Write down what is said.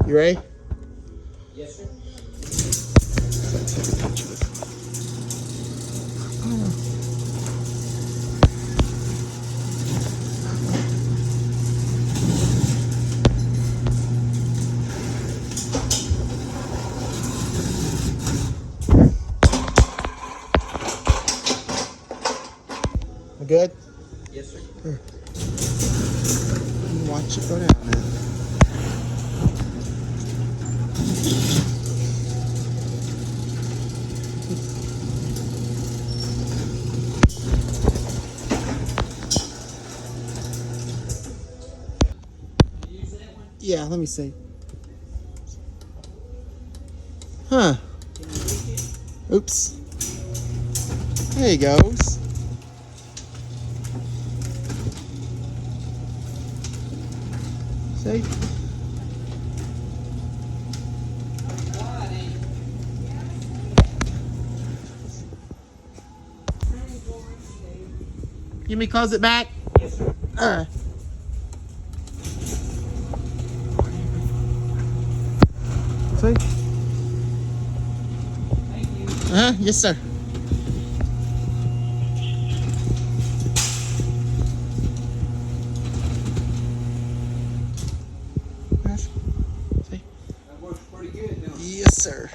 You ready? Yes, sir. Good? Yes, sir. Here. Watch it go down now. Yeah, let me see. Huh. Oops. There he goes. See? Give me close it back. Yes, sir. Alright. See? Thank you. Yes, sir. See? That works pretty good, don't it? Yes, sir.